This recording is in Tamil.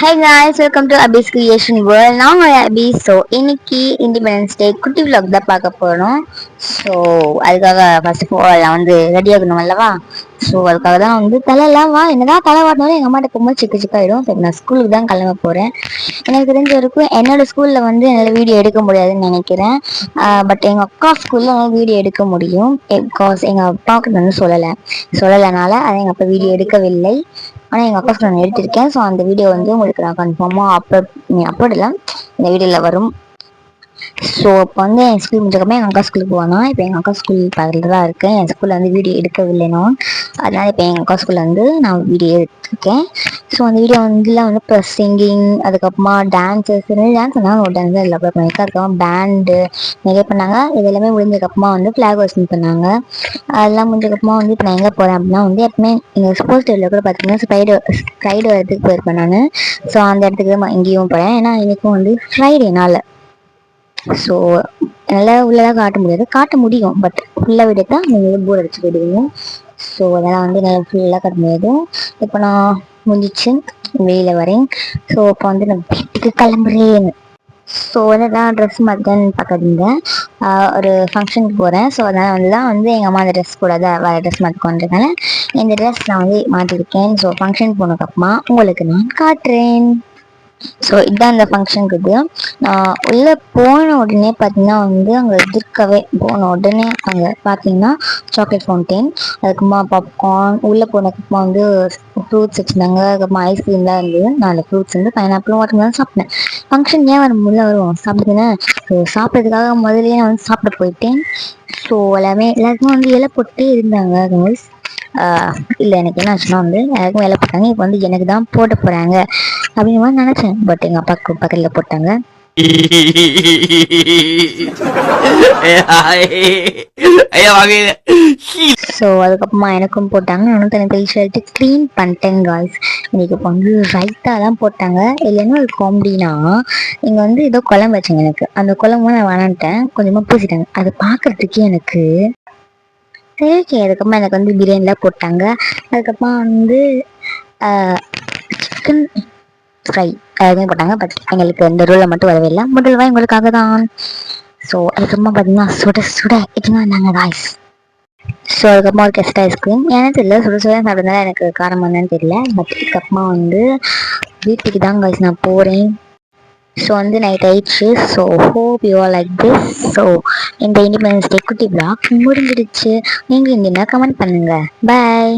Hi guys, welcome to Abby's Creation World. நான் உங்கள் அபி. ஸோ இன்னைக்கு இண்டிபெண்டன்ஸ் டே குட்டி vlog தான் பார்க்க போகிறோம். ஸோ அதுக்காக ஃபர்ஸ்ட் ஆஃப் ஆல் நான் வந்து ரெடி ஆகணும் அல்லவா. ஸோ அதுக்காக தான் வந்து தலையெல்லாம் என்னதான் தலை வாட்டினாலும் எங்கள் அம்மாட்ட போகும்போது சிக்கு சிக்காயிடும். சரி, நான் ஸ்கூலுக்கு தான் கிளம்ப போகிறேன். எனக்கு தெரிஞ்ச வரைக்கும் என்னோட ஸ்கூலில் வந்து என்னால் வீடியோ எடுக்க முடியாதுன்னு நினைக்கிறேன். பட் எங்கள் அக்கா ஸ்கூலில் என்னால் வீடியோ எடுக்க முடியும். பிகாஸ் எங்கள் அப்பாவுக்கு வந்து சொல்லலைனால அதை எங்கள் அப்பா வீடியோ எடுக்கவில்லை. ஆனால் எங்கள் அக்கா நான் எடுத்திருக்கேன். ஸோ அந்த வீடியோ வந்து உங்களுக்கு நான் கன்ஃபார்மாக அப்லோட் இல்லை, இந்த வீடியோவில் வரும். ஸோ இப்போ வந்து என் ஸ்கூல் முடிஞ்சக்கப்புறம் எங்கள் அக்கா ஸ்கூலுக்கு போனால், இப்போ எங்கள் அக்கா ஸ்கூல் பக்கத்தில் தான் இருக்கேன். என் ஸ்கூலில் வந்து வீடியோ எடுக்கவில்லைனோ, அதனால் இப்போ எங்கள் அக்கா ஸ்கூலில் வந்து நான் வீடியோ எடுத்துருக்கேன். ஸோ அந்த வீடியோ வந்து இப்போ சிங்கிங், அதுக்கப்புறமா டான்ஸஸ் டான்ஸ் ஒரு டான்ஸ் அதில் அப்லோட் பண்ணியிருக்கேன். அதுக்கப்புறம் பேண்டு நிறைய பண்ணாங்க. இது எல்லாமே முடிஞ்சதுக்கப்புறமா வந்து ஃப்ளாக் ஹோஸ்டிங் பண்ணாங்க. அதெல்லாம் முடிஞ்சதுக்கப்புறமா வந்து இப்போ நான் எங்கே போகிறேன் அப்படின்னா வந்து எப்பவுமே எங்கள் ஸ்போர்ட்ஸ் டேவில் கூட பார்த்தீங்கன்னா ஃப்ரைடே வரதுக்கு போயிருப்பேன் நான். ஸோ அந்த இடத்துக்கு இங்கேயும் போகிறேன். ஏன்னா இன்றைக்கும் வந்து ஃப்ரைடேனால. ஸோ என்னால் உள்ளதான் காட்ட முடியும். பட் ஃபுல்லாக விட தான் நீங்கள் போர் அடிச்சு போயிடுவீங்க. ஸோ அதெல்லாம் வந்து என்னால் ஃபுல்லாக காட்ட முடியாது. இப்போ நான் முடிஞ்சிச்சு, வெளியில் வரேன். ஸோ இப்போ வந்து நான் வீட்டுக்கு கிளம்புறேன். ஸோ வந்து நான் ட்ரெஸ் மாற்றிட்டேன்னு பார்க்காதீங்க, ஒரு ஃபங்க்ஷனுக்கு போகிறேன். ஸோ அதனால் வந்து எங்கள் அம்மா அந்த ட்ரெஸ் கூட தான் வேறு ட்ரெஸ் மாற்றிக்கொண்டதுனால இந்த ட்ரெஸ் நான் வந்து மாற்றிருக்கேன். ஸோ ஃபங்க்ஷன் போனதுக்கப்புறமா உங்களுக்கு நான் காட்டுறேன். ஸோ இதுதான் இந்த ஃபங்க்ஷனுக்கு இது. நான் உள்ளே போன உடனே பார்த்தீங்கன்னா வந்து அங்கே எதிர்க்கவே போன உடனே அங்கே பார்த்தீங்கன்னா சாக்லேட் ஃபவுண்டெயின், அதுக்கப்புறமா பாப்கார்ன், உள்ளே போனதுக்கப்புறமா வந்து ஃப்ரூட்ஸ் வச்சுருந்தாங்க. அதுக்கப்புறமா ஐஸ்கிரீம் தான் இருந்தது. நான் அந்த ஃப்ரூட்ஸ் வந்து பைனாப்பிளும் வாட்டர் சாப்பிட்டேன். ஃபங்க்ஷன் ஏன் வருவோம் சாப்பிடுதுன்னு. ஸோ சாப்பிட்றதுக்காக முதலே நான் வந்து சாப்பிட போயிட்டேன். ஸோ எல்லாருக்குமே வந்து இலை போட்டு இருந்தாங்க. இல்லை எனக்கு என்ன ஆச்சுன்னா வந்து எல்லாருக்கும் வேலை போட்டாங்க. இப்போ வந்து எனக்கு தான் போட போகிறாங்க அப்படிங்கிற மாதிரி நினச்சேன். பட் எங்கள் அப்பாவுக்கு பக்கத்தில் போட்டாங்க. ஸோ அதுக்கப்புறமா எனக்கும் போட்டாங்க. நானும் தனி ஷர்ட்டு க்ளீன் பண்ணிட்டேன் காய்ஸ். இன்னைக்கு இப்போ வந்து ரைட்டாக தான் போட்டாங்க. இல்லைன்னா ஒரு காமெடினா இங்கே வந்து ஏதோ குழம்பு வச்சுங்க. எனக்கு அந்த குழம்பு நான் வேணான்ட்டேன், கொஞ்சமாக பூசிட்டாங்க. அது பார்க்குறதுக்கே எனக்கு சரி. அதுக்கப்புறமா எனக்கு வந்து பிரியாணிலாம் போட்டாங்க. அதுக்கப்புறமா வந்து சிக்கன் ஃப்ரை அதுவுமே போட்டாங்க. பட் எங்களுக்கு இந்த ரூலில் மட்டும் வரவே இல்லை. முதல்வா எங்களுக்காக தான். ஸோ அதுக்கப்புறமா பார்த்தீங்கன்னா சுட எட்டுனா இருந்தாங்க காய்ஸ். ஸோ அதுக்கப்புறமா ஒரு கெஸ்ட் ஐஸ்கிரீம் எனக்கு தெரியல, சுட சாப்பிட்றதுனால எனக்கு காரம் என்னன்னு தெரியல. பட் அதுக்கப்புறமா வந்து வீட்டுக்கு தான் காய்ஸ் நான் போகிறேன். ஸோ வந்து நைட் ஆயிடுச்சு. So hope you are like this. So இந்த இண்டிபெண்டன்ஸ் டே குட்டி vlog முடிஞ்சிடுச்சு. நீங்கள் இந்த கமெண்ட் பண்ணுங்கள். பாய்.